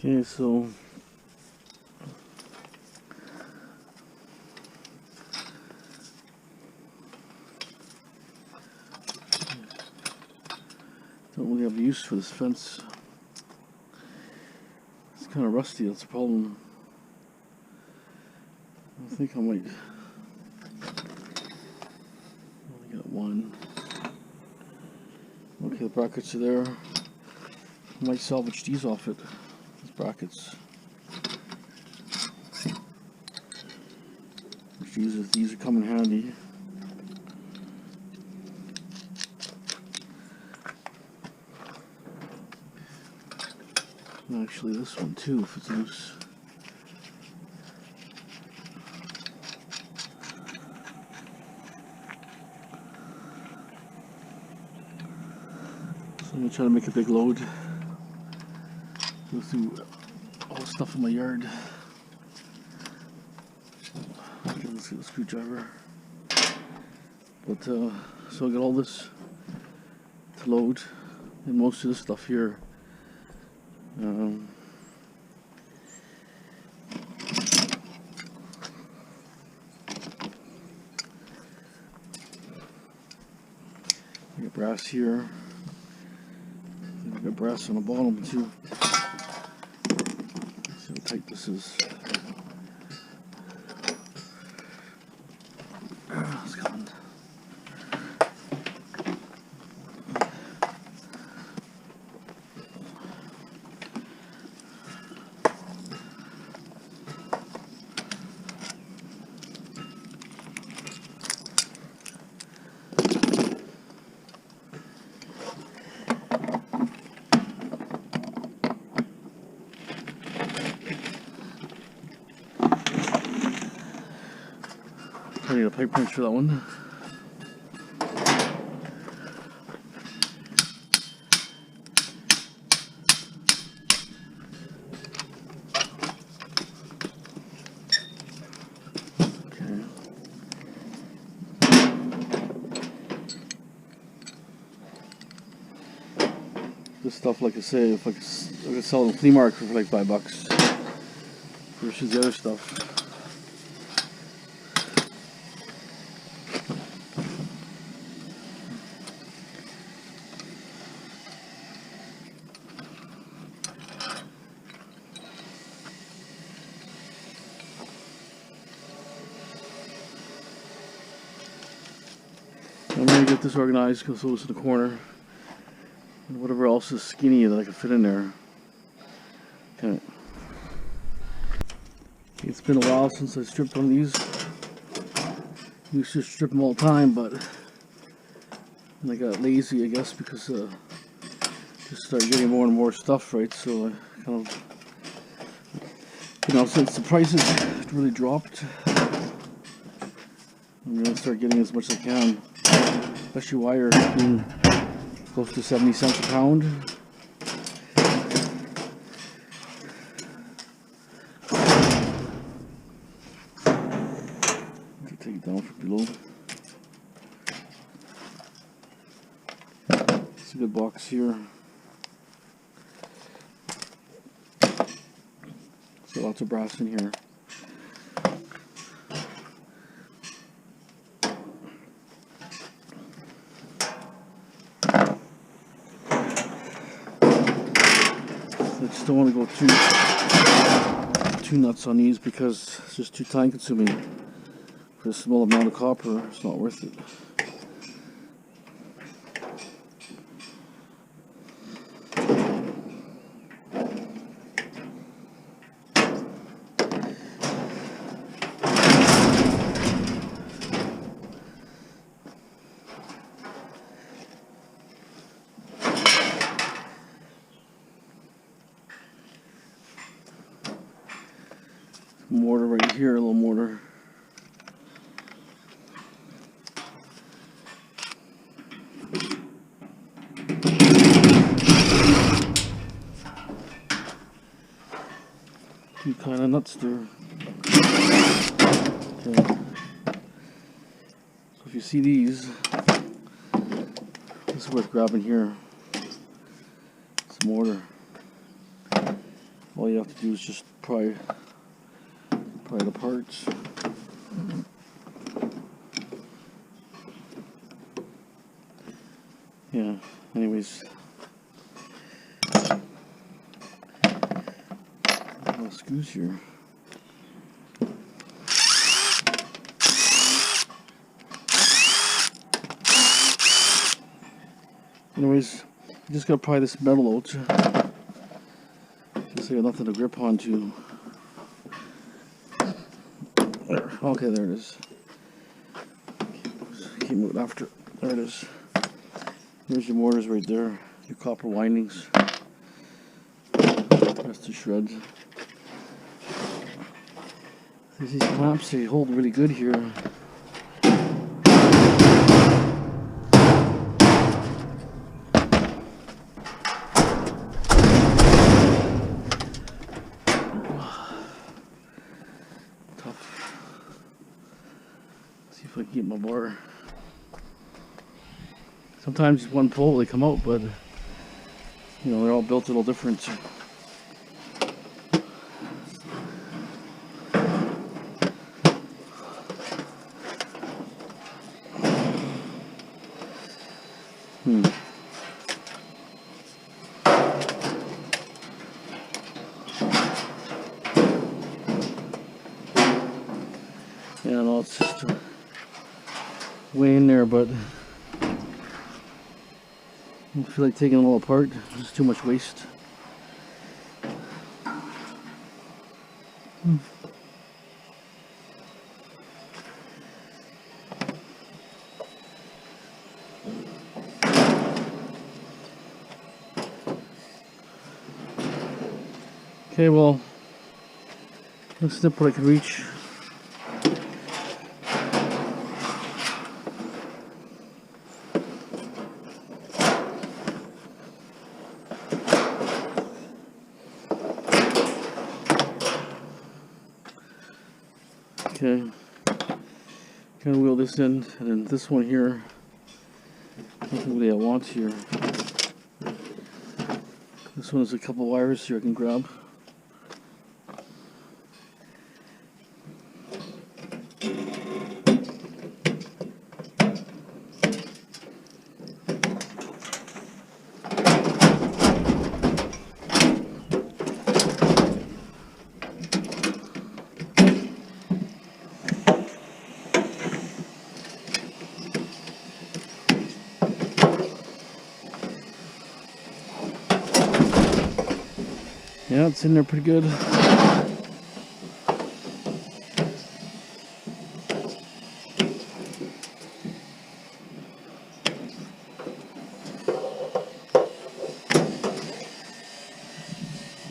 Okay, so don't really have use for this fence. It's kind of rusty, that's a problem. I think I might only got one. Okay, the brackets are there. I might salvage these off it. These brackets. These are come in handy. And actually this one too, if it's loose. So I'm going to try to make a big load. Go through all the stuff in my yard. Okay, let's get the screwdriver. But so I got all this to load, and most of this stuff here. I got brass here. I got brass on the bottom too. See how tight this is. It's coming. I need a pipe wrench for that one. Okay. This stuff, like I say, if I could sell it on the flea market for like $5 versus the other stuff. I'm going to get this organized because those in the corner and whatever else is skinny that I can fit in there. Okay. It's been a while since I stripped one of these. I used to strip them all the time, but I got lazy, I guess, because just started getting more and more stuff, right? So I kind of, you know, since the prices really dropped, I'm going to start getting as much as I can. Especially wire being close to 70 cents a pound. Take it down from below. It's a good box here. So lots of brass in here. I just don't want to go too nuts on these because it's just too time consuming. For a small amount of copper, it's not worth it. Mortar right here, a little mortar. Two kind of nuts there. Okay. So if you see these, this is worth grabbing here. It's mortar. all you have to do is just pry the parts. Yeah, anyways, screws here. Anyways, you just gotta pry this metal out. Just so you have nothing to grip onto. There. Okay, there it is. Keep moving after. There it is. There's your motors right there. Your copper windings. Rest to shreds. These clamps, they hold really good here. See if I can get my bar. Sometimes one pull they come out, but you know they're all built a little different. Yeah, no, it's just way in there, but I don't feel like taking it all apart. It's too much waste. Okay, well, let's snip what I can reach. Okay, kind of wheel this in, and then this one here, nothing really I want here. This one has a couple wires here I can grab. Yeah, it's in there pretty good.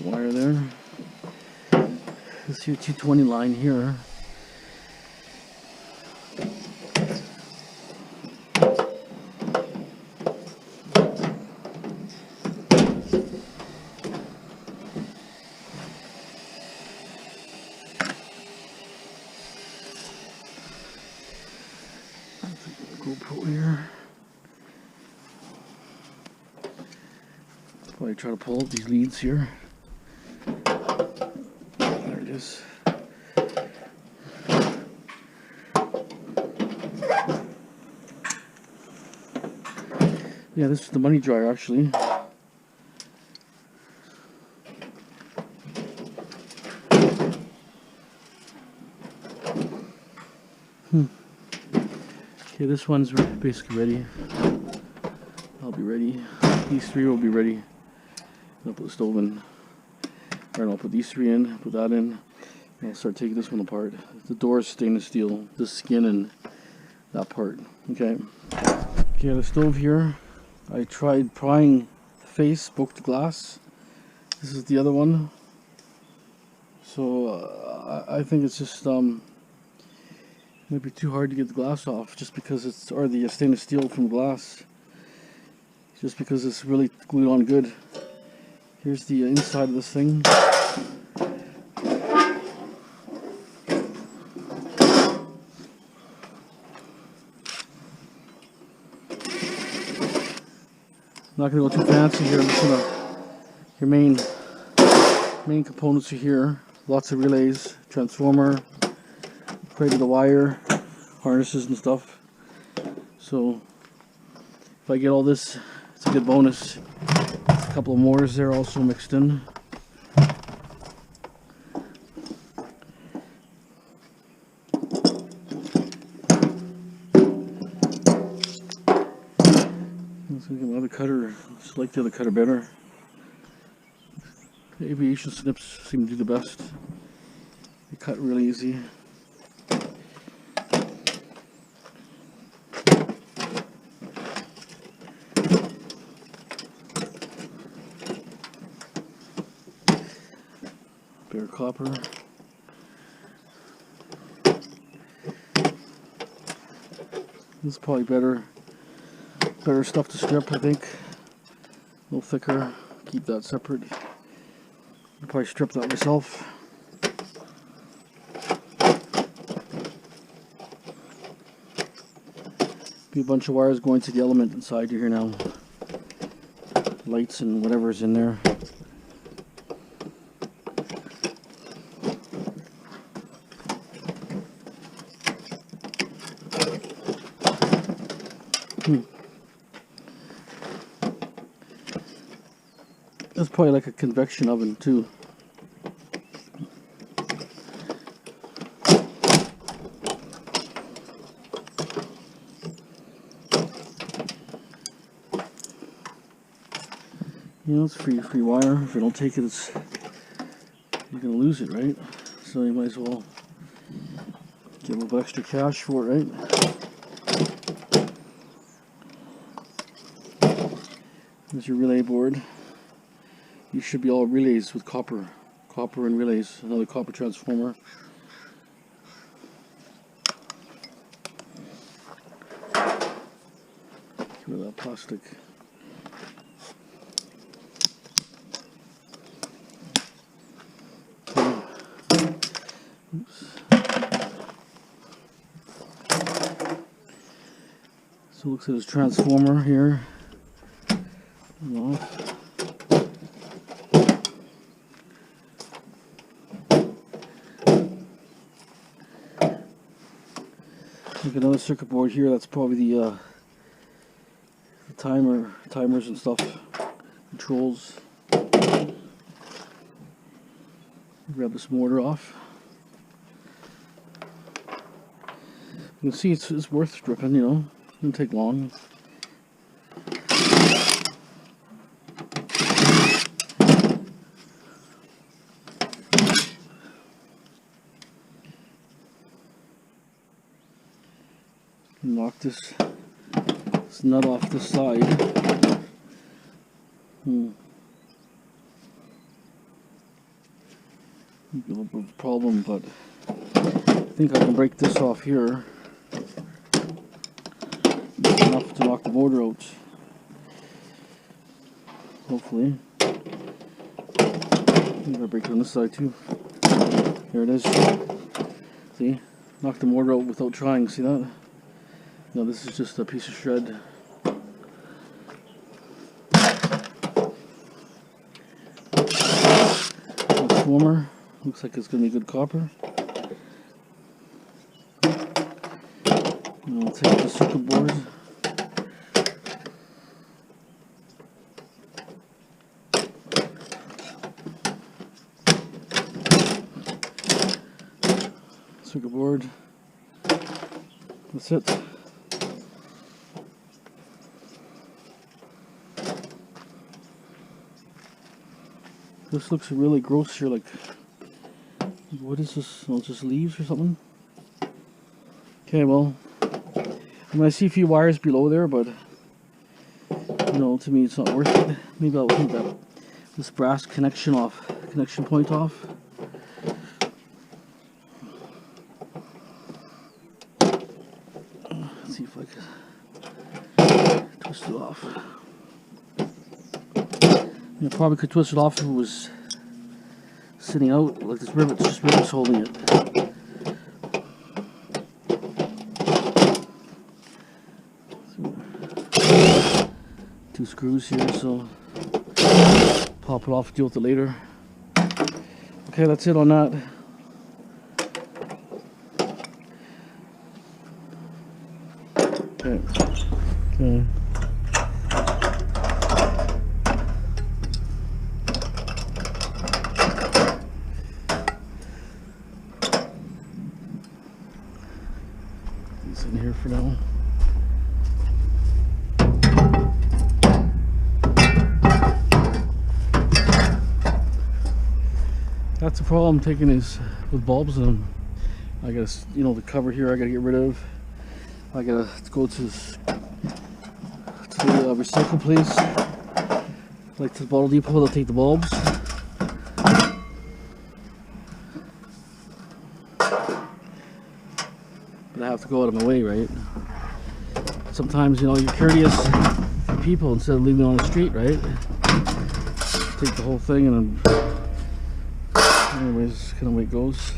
Wire there. This here 220 line here. GoPro here. Probably try to pull up these leads here. There it is. Yeah, this is the money dryer actually. Okay, this one's basically ready. I'll be ready. These three will be ready. I'll put the stove in. Alright, I'll put these three in, put that in, and I'll start taking this one apart. The door is stainless steel, the skin and that part. Okay. Okay, the stove here. I tried prying the face, broke the glass. This is the other one. So I think it's just might be too hard to get the glass off, just because it's, or the stainless steel from glass, just because it's really glued on good. Here's the inside of this thing. I'm not gonna go too fancy here. I'm just gonna remain main components are here. Lots of relays, transformer, created the wire, harnesses and stuff. So if I get all this, it's a good bonus. A couple of motors there also mixed in. Let's get another cutter. I just like the other cutter better. The aviation snips seem to do the best. They cut really easy. Bare copper. This is probably better stuff to strip, I think. A little thicker. Keep that separate. I'll probably strip that myself. Be a bunch of wires going to the element inside here now. Lights and whatever's in there. That's probably like a convection oven too. You know, it's free wire. If you don't take it, you're gonna lose it, right? So you might as well get a little bit extra cash for it, right? There's your relay board. You should be all relays with copper and relays. Another copper transformer. Get rid of that plastic. Oops. So it looks at his transformer here. Off. Look, another circuit board here. That's probably the timers and stuff, controls. Grab this motor off. You can see it's worth stripping. You know, it doesn't take long. Knock this nut off the side. A little bit of a problem, but I think I can break this off here. Enough to knock the motor out. Hopefully. I'm gonna break it on this side too. There it is. See? Knock the motor out without trying. See that? No, this is just a piece of shred. Transformer. Looks like it's going to be good copper. And I'll take the circuit board. Circuit board. That's it. This looks really gross here, like, what is this? Oh, just leaves or something? Okay, well, I mean, I see a few wires below there, but, you know, to me it's not worth it. Maybe I'll take this brass connection point off. Let's see if I can twist it off. I probably could twist it off if it was sitting out, like this rivet's holding it. Two screws here, so pop it off, deal with it later. Okay, that's it on that. Okay. Okay. It's in here for now. That's the problem taking these with bulbs in them. I gotta, you know, the cover here I gotta get rid of. I gotta go to the recycle place, like to the bottle depot. They'll take the bulbs. But I have to go out of my way, right? Sometimes, you know, you're courteous to people instead of leaving it on the street, right? Take the whole thing and then... Anyways, kind of way it goes.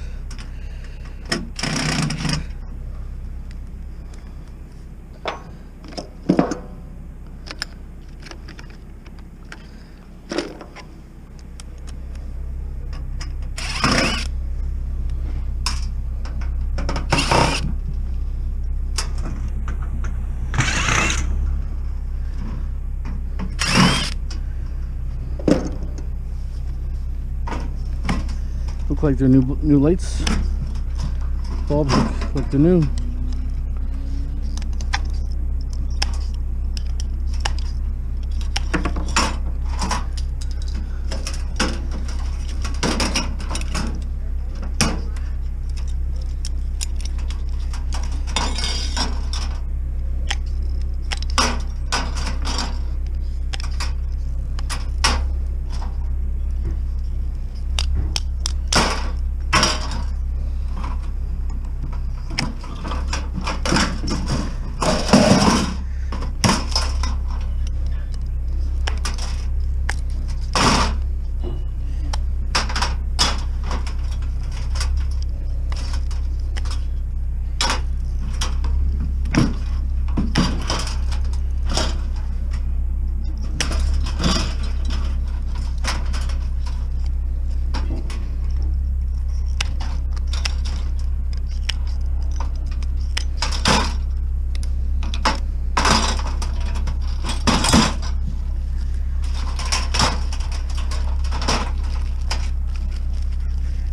Look like they're new lights. Bulbs look like they're new.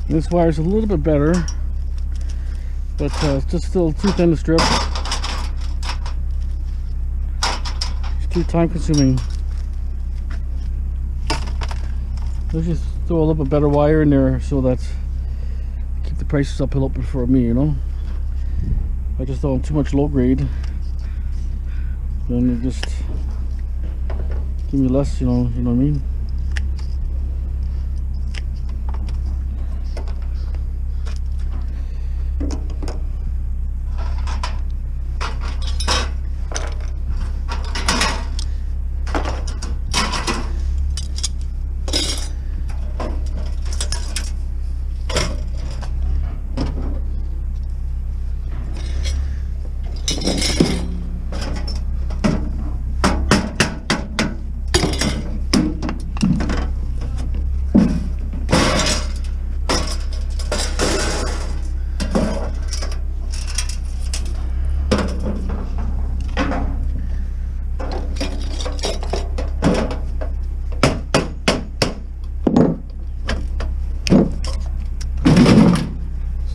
This wire's a little bit better, but it's just still too thin to strip. It's too time consuming. Let's just throw a little bit better wire in there so that keep the prices up a little bit for me, you know. I just don't want too much low grade, then it just give me less, you know what I mean.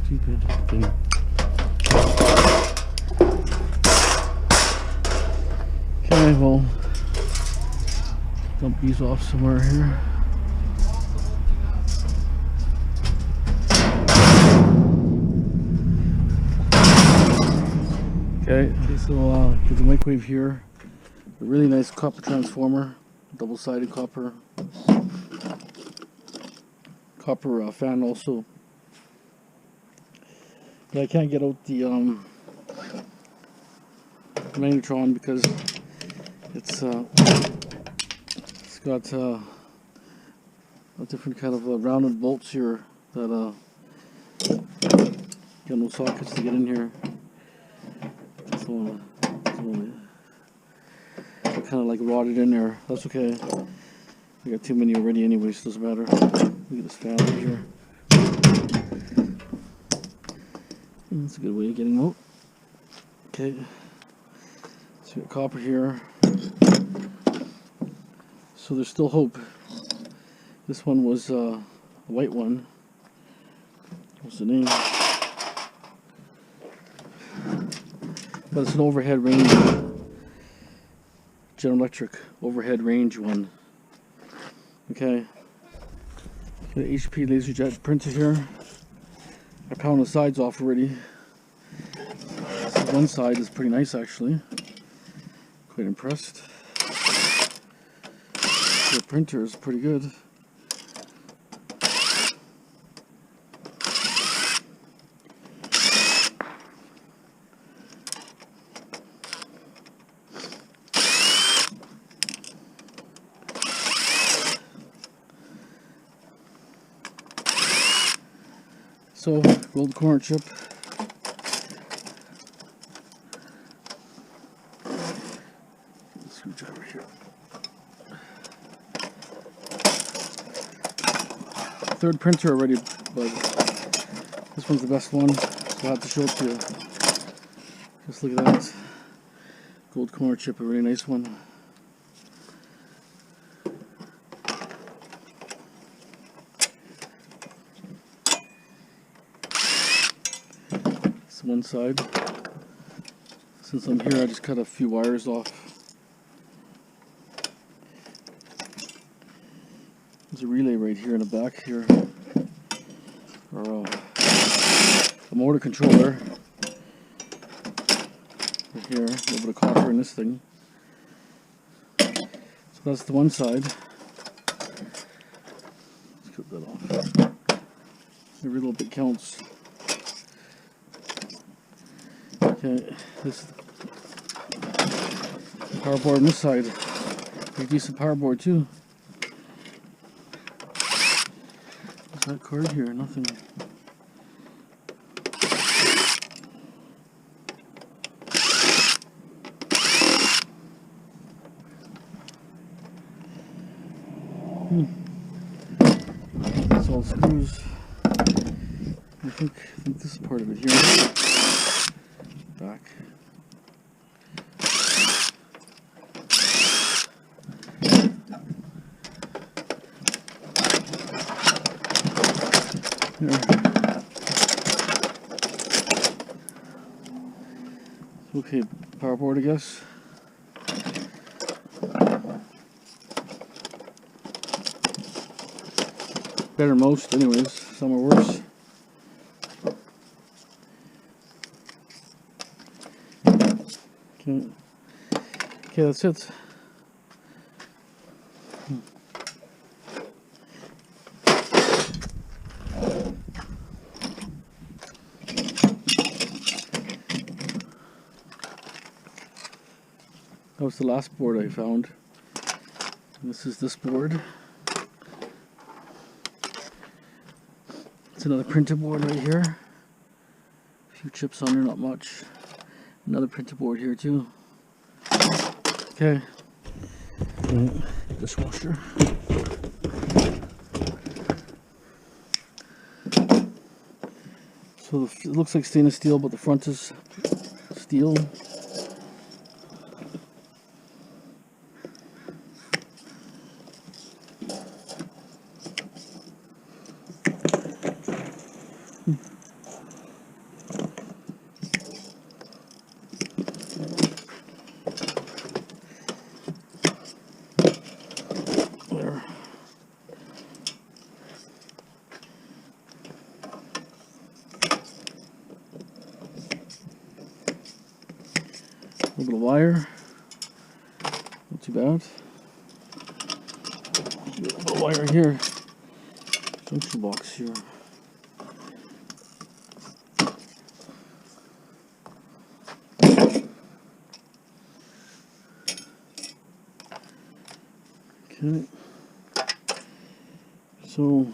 Stupid thing. Okay, well, dump these off somewhere here. Okay, so get the microwave here. A really nice copper transformer, double-sided copper fan also. But I can't get out the magnetron because it's got a different kind of rounded bolts here that got no sockets to get in here. So kind of like rotted in there. That's okay. I got too many already anyways, doesn't matter. Look at this fan over here. That's a good way of getting them out. Okay, so we got copper here. So there's still hope. This one was a white one. What's the name? But it's an overhead range. General Electric overhead range one. Okay. Got an HP LaserJet printer here. I pounded the sides off already. So one side is pretty nice actually. Quite impressed. The printer is pretty good. So, gold corner chip. Screwdriver here. Third printer already, but this one's the best one, so I'll have to show it to you. Just look at that. Gold corner chip, a really nice one. It's one side. Since I'm here, I just cut a few wires off. There's a relay right here in the back here, or a motor controller. Right here, a little bit of copper in this thing. So that's the one side. Let's cut that off. Every little bit counts. Okay, this power board on this side. Pretty decent power board too. What's that cord here? Nothing. That's all screws. I think this is part of it here. Back. There. Okay, power board, I guess. Better than most, anyways. Some are worse. Okay, that's it. That was the last board I found. This is this board. It's another printer board right here. A few chips on there, not much. Another printer board here too. Okay. Dishwasher. So it looks like stainless steel, but the front is steel. There. A little bit of wire. Not too bad. A little bit of wire here. Junction box here. Okay. So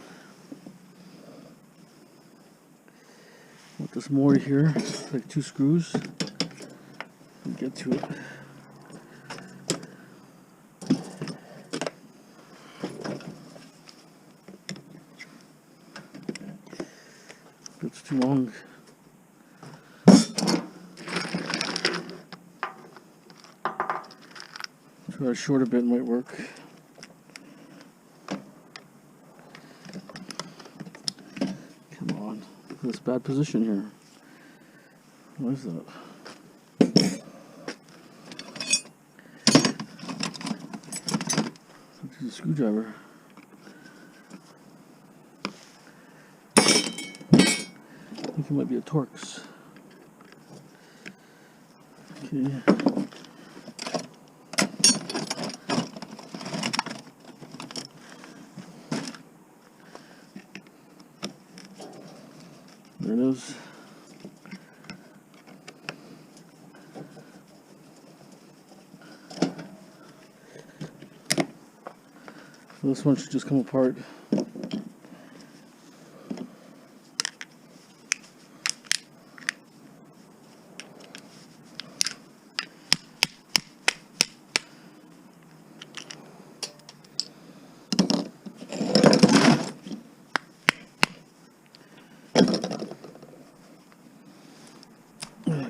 with this motor here, like 2 screws. Get to it. It's too long. Try to short a bit, might work. Come on, look at this bad position here. What is that? It's a screwdriver. I think it might be a Torx. Okay. There it is. So this one should just come apart.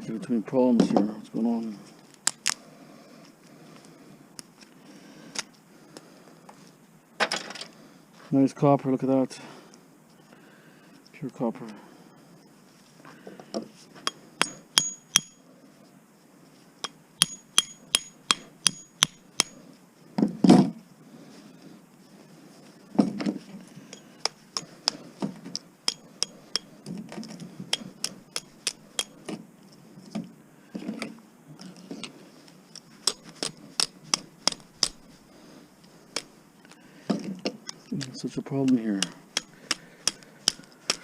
Give it too many problems here. What's going on? Nice copper, look at that. Pure copper. Such a problem here.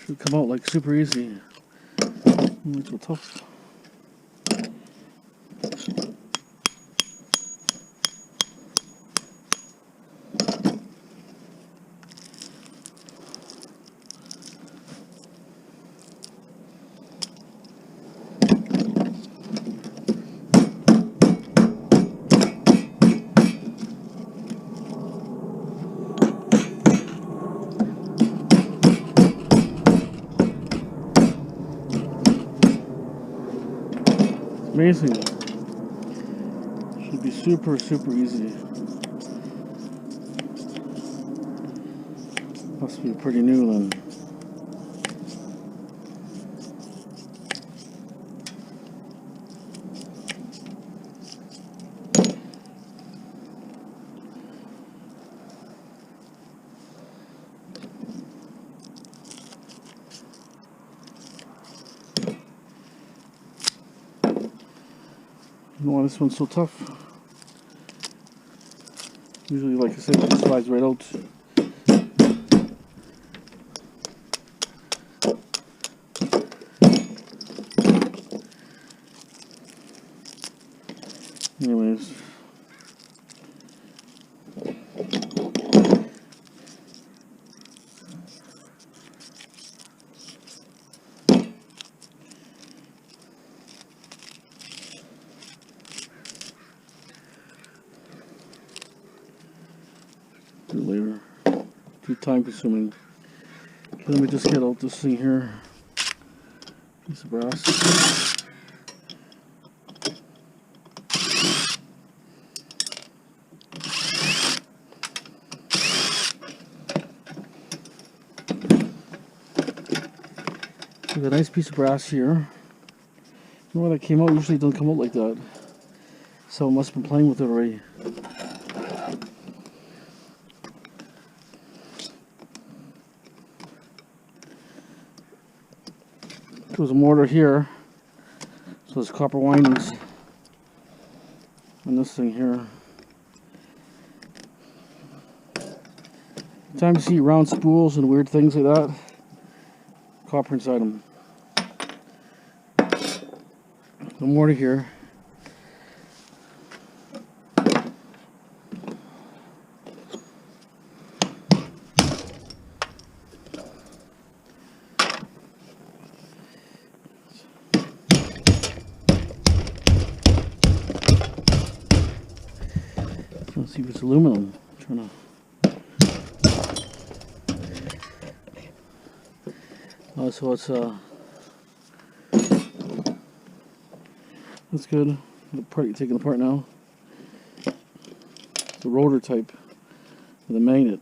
Should come out like super easy. It's so tough. Amazing. Should be super easy. Must be pretty new then. I don't know why this one's so tough. Usually, like I said, it just slides right out. Anyways. Do it later. Too time consuming. Okay, let me just get out this thing here. Piece of brass. Got a nice piece of brass here. I don't know where that came out. Usually it doesn't come out like that. Someone must have been playing with it already. There's a mortar here, so there's copper windings on this thing here. Sometimes you see round spools and weird things like that. Copper inside them. The mortar here. Let's see if it's aluminum. I'm trying to. So it's that's good. Taking apart now. the rotor type with a magnet.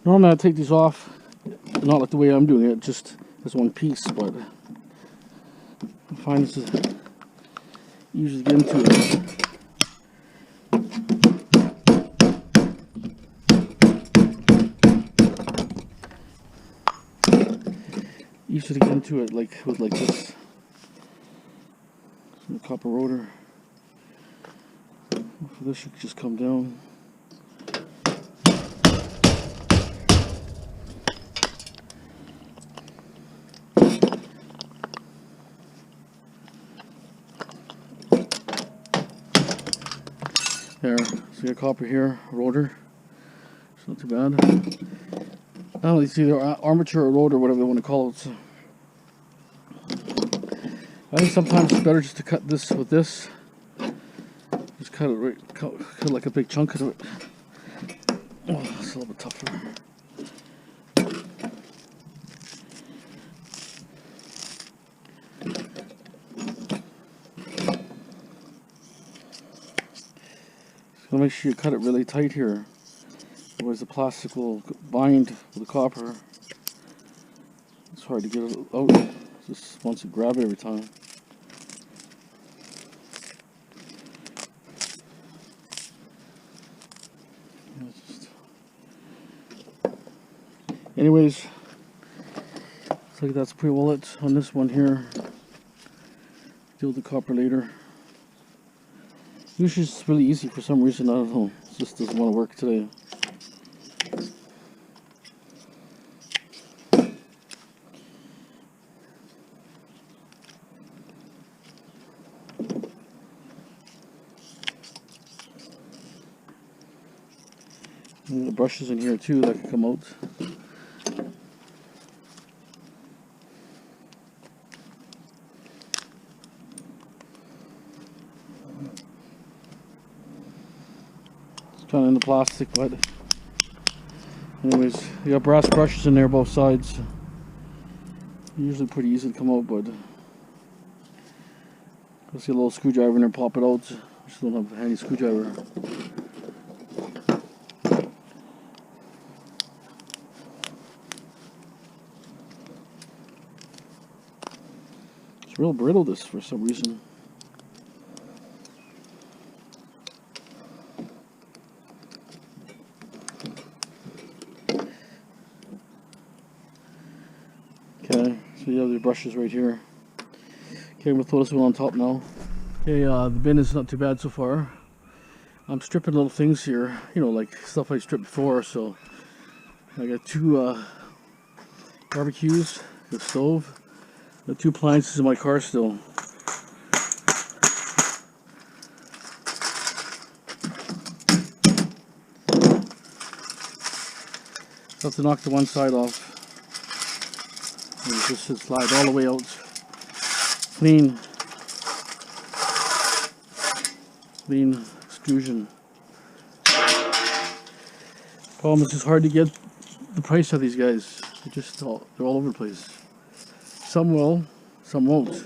Normally I take these off, not like the way I'm doing it, just as one piece, but I find this is easy to get into it. Easy to get into it like with like this. Some copper rotor. For this you can just come down. There, so you got copper here, rotor. It's not too bad. I don't know, it's either armature or rotor, whatever they want to call it. So I think sometimes it's better just to cut this with this. Just cut it right, cut like a big chunk of it. Oh, it's a little bit tougher. So make sure you cut it really tight here, otherwise the plastic will bind with the copper. It's hard to get it out. It just wants to grab it every time. Anyways, looks like that's pretty well it on this one here. Deal with the copper later. Usually it's really easy for some reason, I don't know. It just doesn't want to work today. And the brushes in here too that can come out. Kind of in the plastic, but anyways, you got brass brushes in there both sides. Usually pretty easy to come out, but go see a little screwdriver in there, pop it out. Just don't have a handy screwdriver. It's real brittle, this, for some reason. Okay, so you have the brushes right here. Okay, I'm gonna throw this one on top now. Okay, the bin is not too bad so far. I'm stripping little things here, you know, like stuff I stripped before. So I got two barbecues, the stove, the two appliances in my car still. So I have to knock the one side off. And this should slide all the way out. Clean extrusion. Problem is, it's hard to get the price of these guys. They're all over the place. Some will, some won't.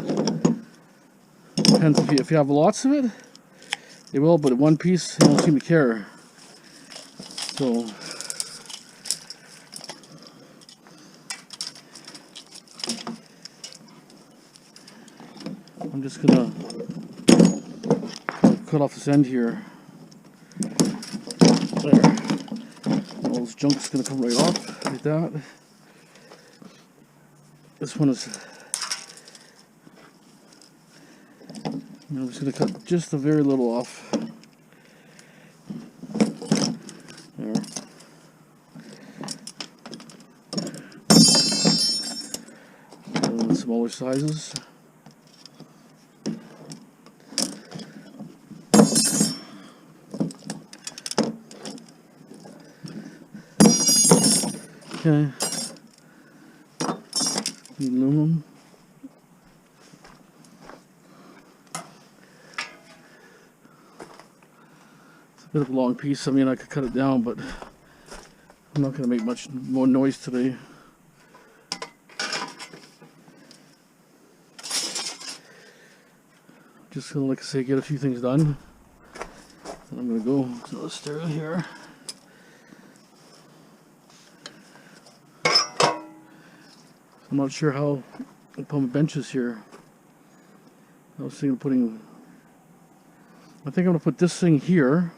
Depends if you have lots of it, they will. But at one piece, they don't seem to care. So I'm just gonna cut off this end here. There. All this junk's gonna come right off, like that. This one is. I'm just gonna cut just a very little off. There. sizes. Okay. Aluminum. It's a bit of a long piece. I mean, I could cut it down, but I'm not going to make much more noise today. Just going to, like I say, get a few things done. Then I'm going to go to the stereo here. I'm not sure how I put my benches here. I was thinking of putting, I think I'm going to put this thing here.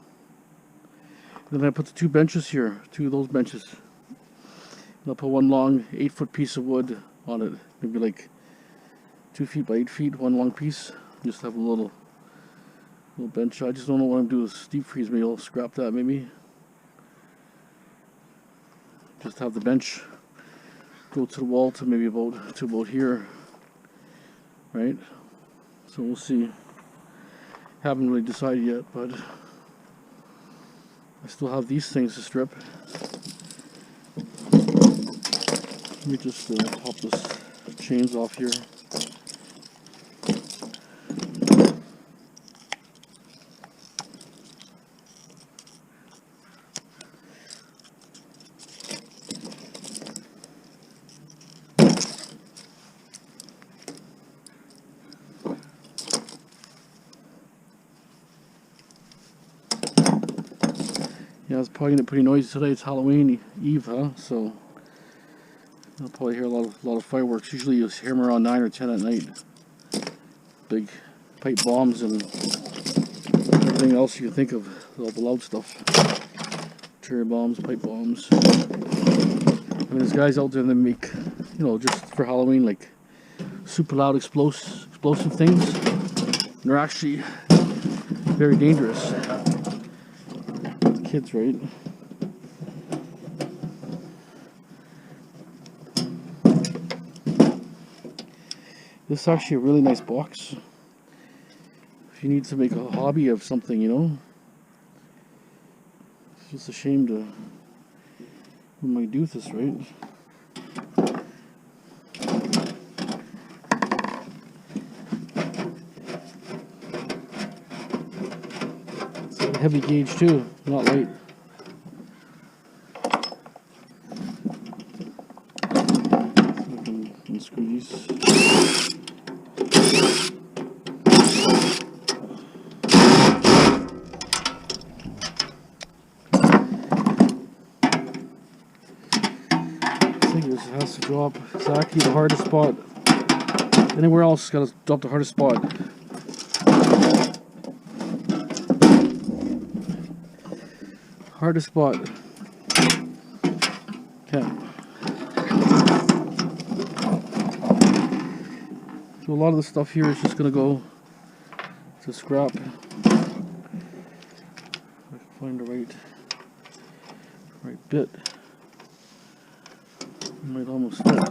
Then I put the two benches here, two of those benches. And I'll put one long 8-foot piece of wood on it. Maybe like 2 feet by 8 feet, one long piece. Just have a little bench. I just don't know what I'm doing with deep freeze. Maybe I'll scrap that maybe. Just have the bench go to the wall to maybe about here, right? So we'll see. Haven't really decided yet, but I still have these things to strip. Let me just pop this chains off here. Yeah, it's probably gonna be pretty noisy today. It's Halloween Eve, huh? So I'll probably hear a lot of fireworks. Usually you hear them around 9 or 10 at night. Big pipe bombs and everything else you can think of. All the loud stuff. Cherry bombs, pipe bombs. I mean, there's guys out there that make, you know, just for Halloween, like super loud explosive things. And they're actually very dangerous. Kids, right? This is actually a really nice box. If you need to make a hobby of something, you know. It's just a shame to, what am I do with this, right? Heavy gauge too, not light. So I can unscrew these. I think this has to drop exactly the hardest spot. Anywhere else, got to drop the hardest spot. Hardest spot. Okay. So a lot of the stuff here is just gonna go to scrap. If I can find the right bit. It might almost fit.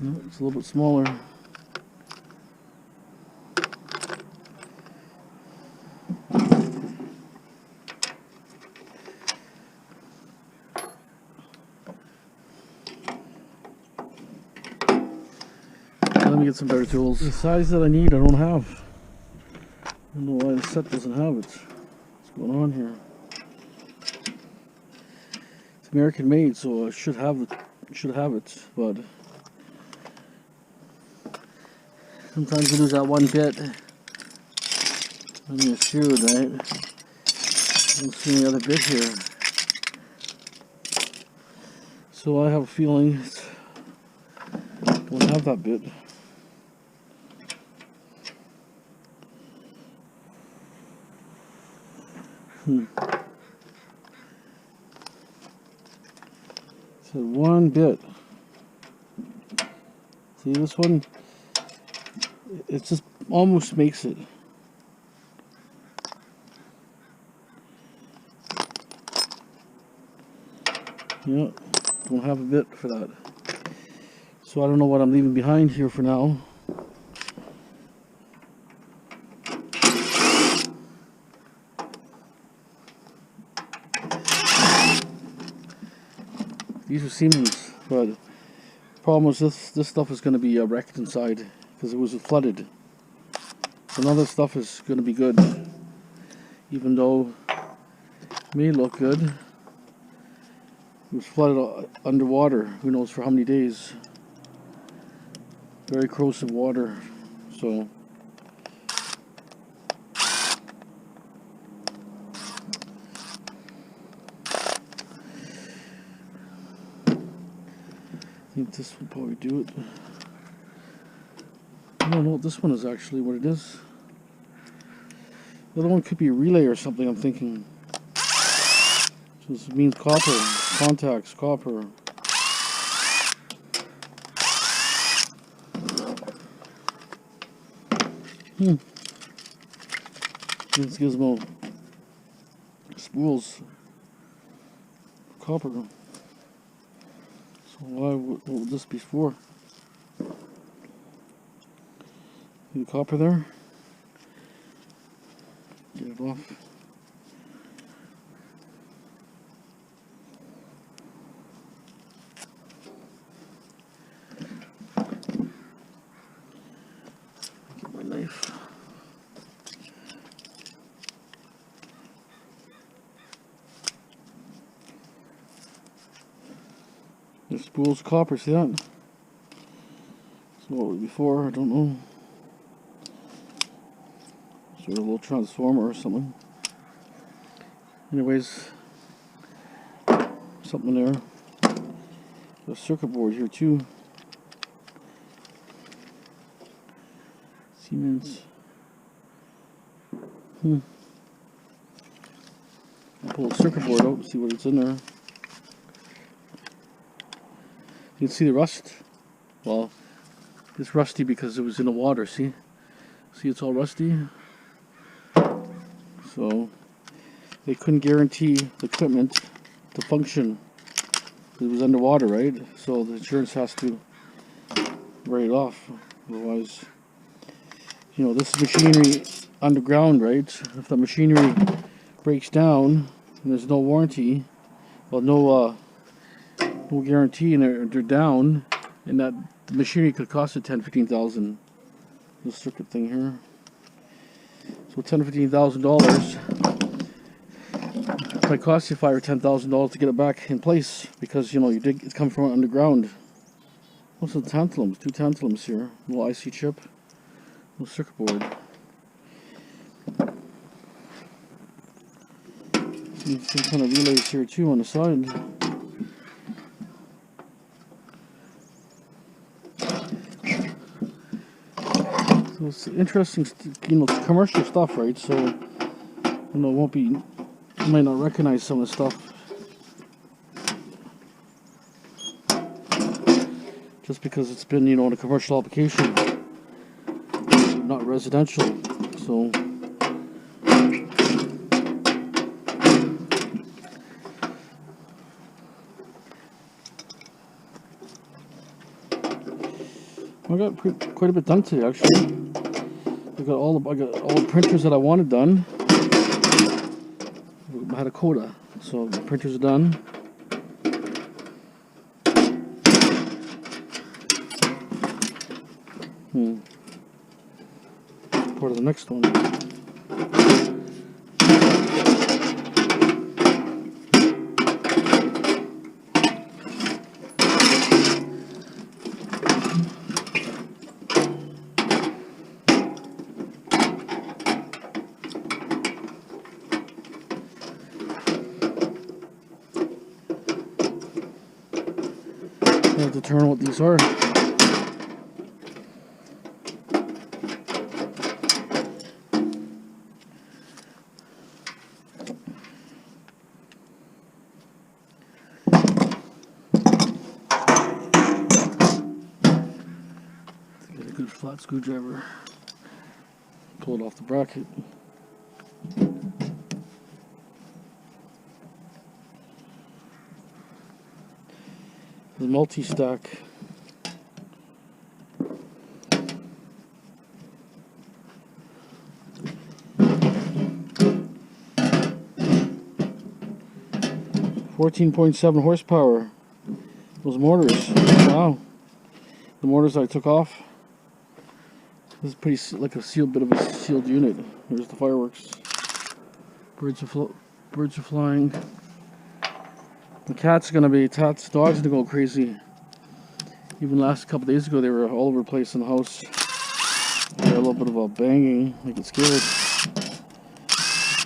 No, it's a little bit smaller. Let me get some better tools. The size that I need, I don't have. I don't know why the set doesn't have it. What's going on here? It's American made, so I should have it. But sometimes you lose that one bit. I'm gonna screw, right? I don't see any other bit here. So I have a feeling I don't have that bit. So one bit. See this one? It just almost makes it. Yeah. don't have a bit for that. So I don't know what I'm leaving behind here for now. These are Siemens, but the problem was this stuff is going to be wrecked inside because it was flooded. So none of this stuff is going to be good, even though it may look good. It was flooded underwater, who knows for how many days. Very corrosive water, so I think this will probably do it. I don't know what this one is actually, what it is. The other one could be a relay or something, I'm thinking. So this means copper, contacts, copper. This gizmo spools copper. So what would this be for? The copper there. Get it off. Get my knife. This spool's copper, see that? So what was before, I don't know. Sort of a little transformer or something. Anyways, something there. Got a circuit board here too. Siemens. I'll pull the circuit board out and see what it's in there. You can see the rust. Well, it's rusty because it was in the water, see? See, it's all rusty. So, they couldn't guarantee the equipment to function. It was underwater, right? So the insurance has to write it off. Otherwise, you know, this is machinery underground, right? If the machinery breaks down and there's no warranty, well, no guarantee, and they're down, and that the machinery could cost you $10,000-15,000. This circuit thing here. So $10,000-15,000 might cost you $5,000 or $10,000 to get it back in place, because you know it's come from underground. What's the tantalums? 2 tantalums here. Little IC chip. Little circuit board. Some kind of relays here too on the side. So it's interesting, you know, it's commercial stuff, right? So, you know, you might not recognize some of the stuff just because it's been, you know, in a commercial application, not residential. So, I got quite a bit done today, actually. I got all the printers that I wanted done. I had a quota, so the printers are done. Part of the next one. I have to determine what these are. Get a good flat screwdriver. Pull it off the bracket. The multi-stack. .7 horsepower. Those mortars. Wow. The mortars I took off. This is pretty like a sealed bit of a sealed unit. There's the fireworks. Birds are flying. The dogs are gonna go crazy. Even last couple days ago, they were all over the place in the house. They had a little bit of a banging, they get scared.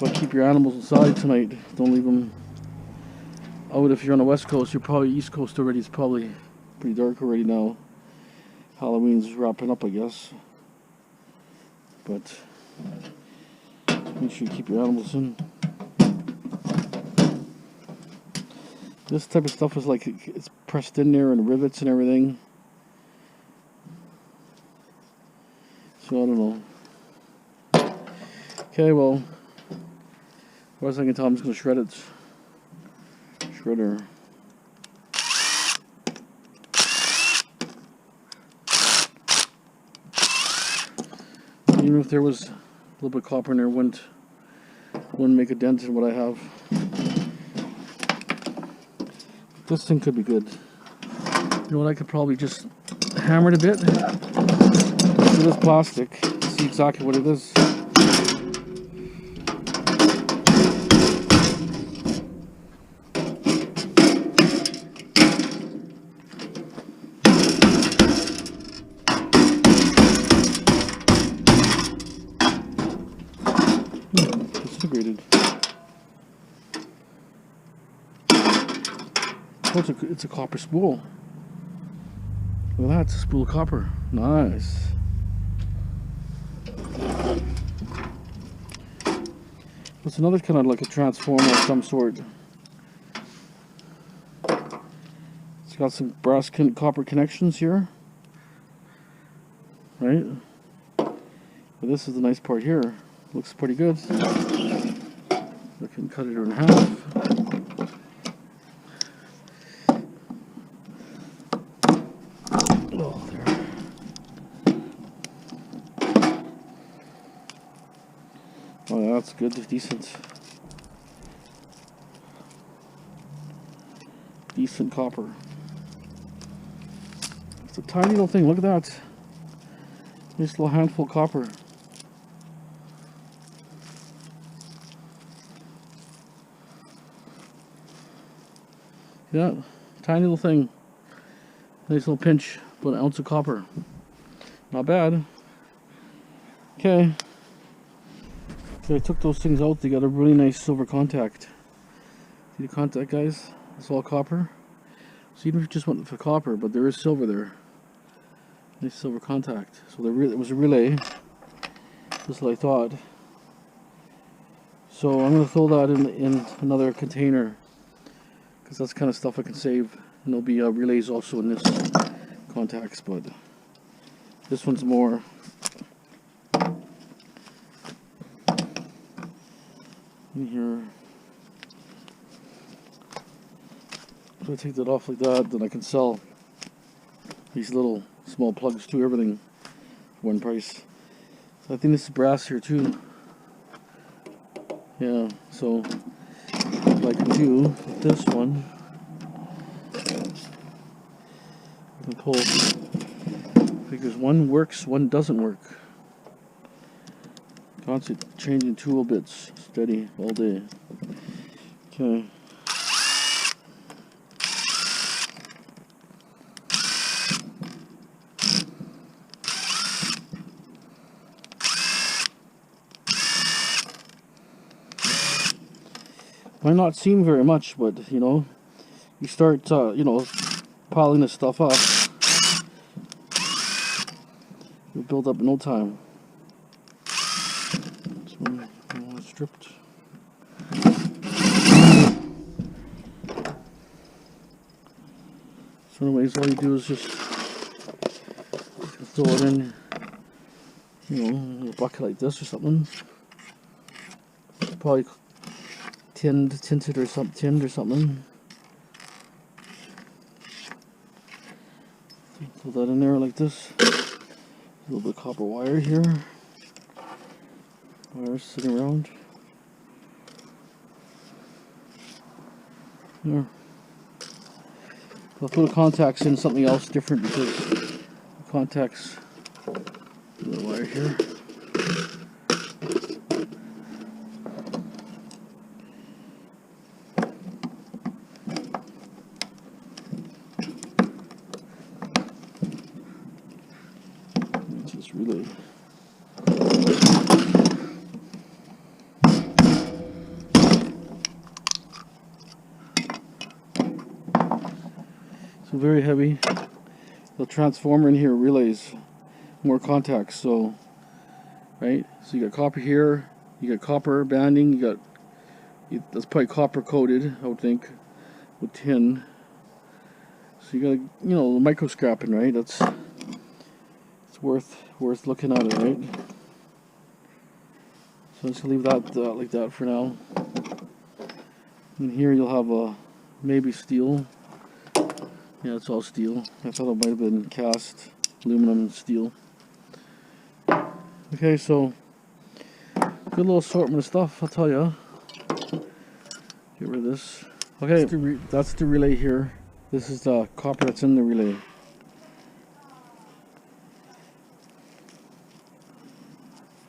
But keep your animals inside tonight. Don't leave them out. If you're on the west coast, you're probably east coast already. It's probably pretty dark already now. Halloween's wrapping up, I guess. But make sure you keep your animals in. This type of stuff is like it's pressed in there and rivets and everything. So I don't know. Okay, well, as far as I can tell, I'm just gonna shred it. Shredder. Even if there was a little bit of copper in there, wouldn't make a dent in what I have. This thing could be good. You know what? I could probably just hammer it a bit. It is plastic. See exactly what it is. Disintegrated. Oh, it's a copper spool. Look at that, it's a spool of copper. Nice. It's another kind of like a transformer of some sort. It's got some brass copper connections here. Right? But this is the nice part here. Looks pretty good. I can cut it in half. Oh, there. Oh, that's good. Decent copper. It's a tiny little thing. Look at that. Nice little handful of copper. Yeah, tiny little thing. Nice little pinch, about an ounce of copper. Not bad. Okay. So I took those things out. They got a really nice silver contact. See the contact, guys? It's all copper. So even if you just went for copper, but there is silver there. Nice silver contact. So it was a relay. Just what I thought. So I'm going to throw that in another container. Because that's the kind of stuff I can save. And there'll be relays also in this contacts, but this one's more. In here. If I take that off like that, then I can sell these little small plugs to everything for one price. So I think this is brass here too. Yeah, so what I can do with this one, I can pull, because one works, one doesn't work. Constant changing tool bits, steady all day. Okay. Might not seem very much, but you know, you start you know, piling this stuff up, you'll build up in no time. This one stripped. So anyways, all you do is just throw it in, you know, in a bucket like this or something. Probably tinted or something. put that in there like this. A little bit of copper wire here. Wires sitting around. There. I'll put the contacts in something else different because the contacts. The wire here. Just relay. So very heavy. The transformer in here relays more contacts. So, right. So you got copper here. You got copper banding. You got that's probably copper coated, I would think, with tin. So you got, you know, micro scrapping, right? It's worth looking at it, right? So let's leave that like that for now. And here you'll have a maybe steel. Yeah, it's all steel. I thought it might have been cast aluminum and steel. Okay, so good little assortment of stuff, I'll tell you. Get rid of this. Okay, that's the relay here. This is the copper that's in the relay.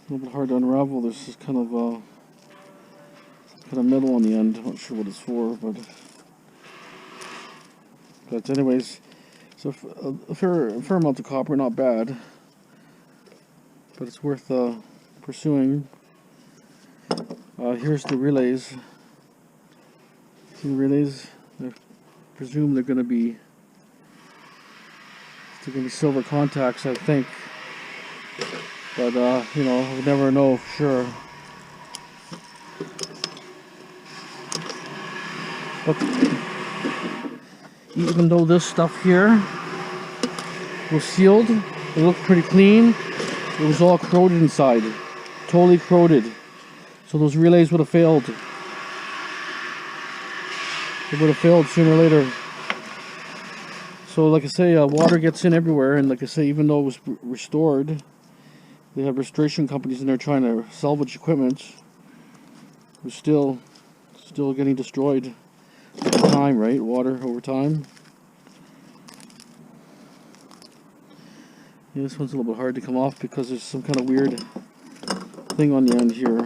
A little bit hard to unravel. This is kind of metal on the end. I'm not sure what it's for, but anyways, so a fair amount of copper, not bad, but it's worth pursuing. Here's the relays. See the relays? I presume they're going to be silver contacts, I think. But you know, we'll never know for sure. But even though this stuff here was sealed, it looked pretty clean. It was all corroded inside, totally corroded. So those relays would have failed. They would have failed sooner or later. So, like I say, water gets in everywhere, and like I say, even though it was restored, they have restoration companies in there trying to salvage equipment. It was still getting destroyed over time, right? Water over time. Yeah, this one's a little bit hard to come off because there's some kind of weird thing on the end here.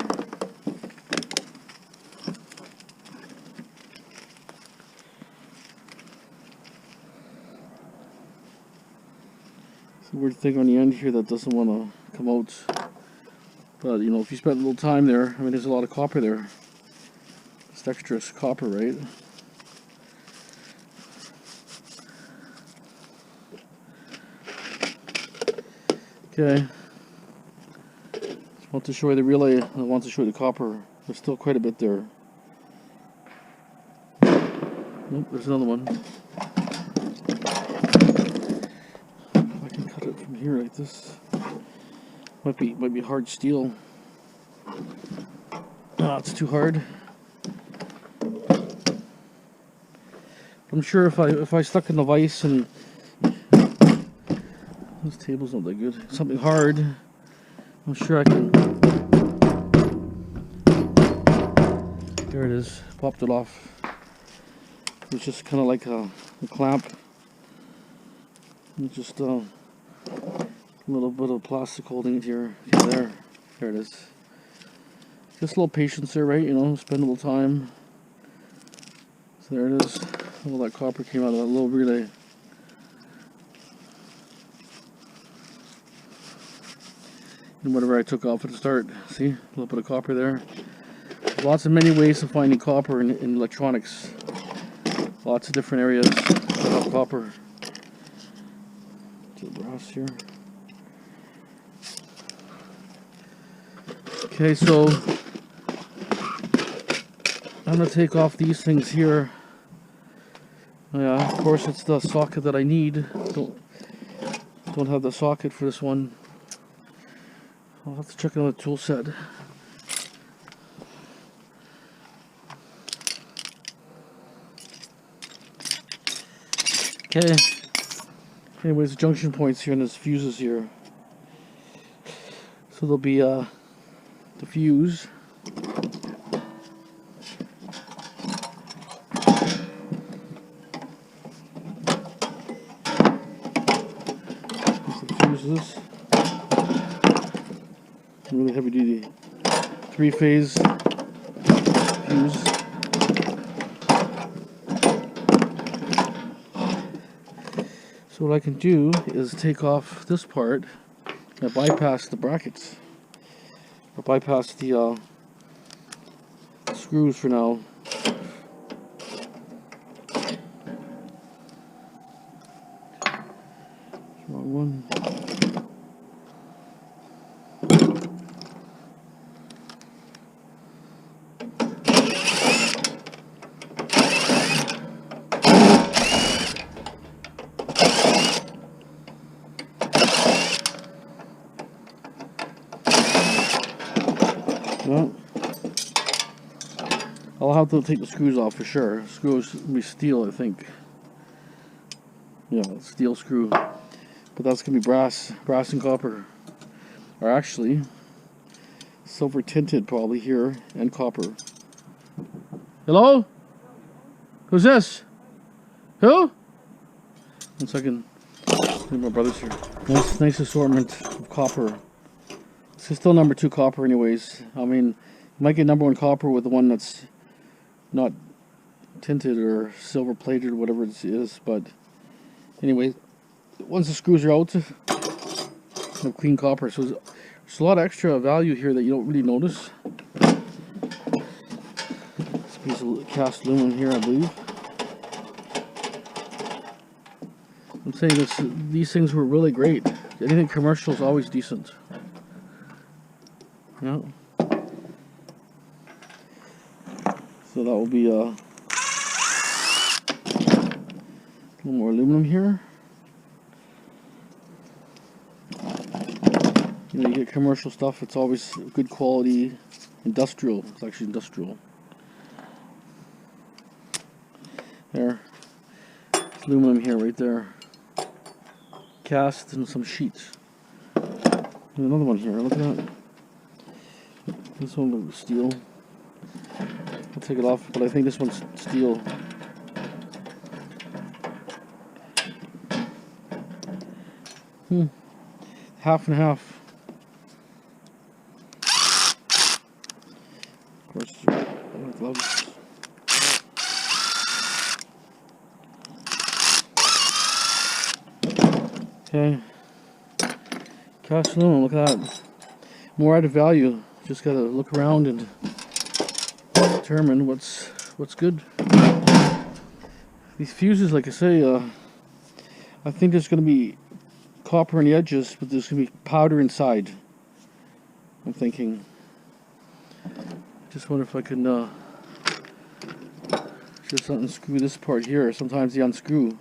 It's a weird thing on the end here that doesn't want to come out. But, you know, if you spend a little time there, I mean, there's a lot of copper there. It's dextrose copper, right? Okay. Just want to show you the relay. I want to show you the copper. There's still quite a bit there. Nope, there's another one. I can cut it from here like this. Might be hard steel. Ah, it's too hard. I'm sure if I stuck in the vise and this table's not that good, something hard, I'm sure I can. There it is. Popped it off. It's just kind of like a clamp. And just a little bit of plastic holding it here. Okay, there it is. Just a little patience there, right? You know, spend a little time. So there it is. All that copper came out of that little relay. And whatever I took off at the start. See? A little bit of copper there. Lots of many ways of finding copper in electronics. Lots of different areas that have copper. To the brass here. Okay, so I'm going to take off these things here. Yeah, of course it's the socket that I need. Don't have the socket for this one. I'll have to check another tool set. Okay, Anyways, junction points here and there's fuses here. So there'll be the fuse. There's the fuses. Really heavy duty 3-phase fuse. So what I can do is take off this part and bypass the brackets, or bypass the screws for now. Wrong one. Well, I'll have to take the screws off for sure. Screws will be steel, I think. Yeah, steel screw. But that's gonna be brass and copper. Or actually, silver tinted probably here, and copper. Hello? Who's this? Who? 1 second. My brother's here. Nice assortment of copper. This is still number 2 copper anyways. I mean, you might get number 1 copper with the one that's not tinted or silver plated or whatever it is, but anyway, once the screws are out, no clean copper. So there's a lot of extra value here that you don't really notice. This piece of cast aluminum here, I believe. I'm saying these things were really great. Anything commercial is always decent. Yeah. So that will be a little more aluminum here. You know, you get commercial stuff, it's always good quality, industrial. It's actually industrial. There. Aluminum here, right there. Cast and some sheets. There's another one here, look at that. This one was steel. I'll take it off, but I think this one's steel. Half and half. Of course, gloves. Okay. Cast aluminum, look at that. More added value. Just gotta look around and determine what's good. These fuses, like I say, I think there's gonna be copper on the edges, but there's gonna be powder inside. I'm thinking. Just wonder if I can just unscrew this part here. Sometimes they unscrew.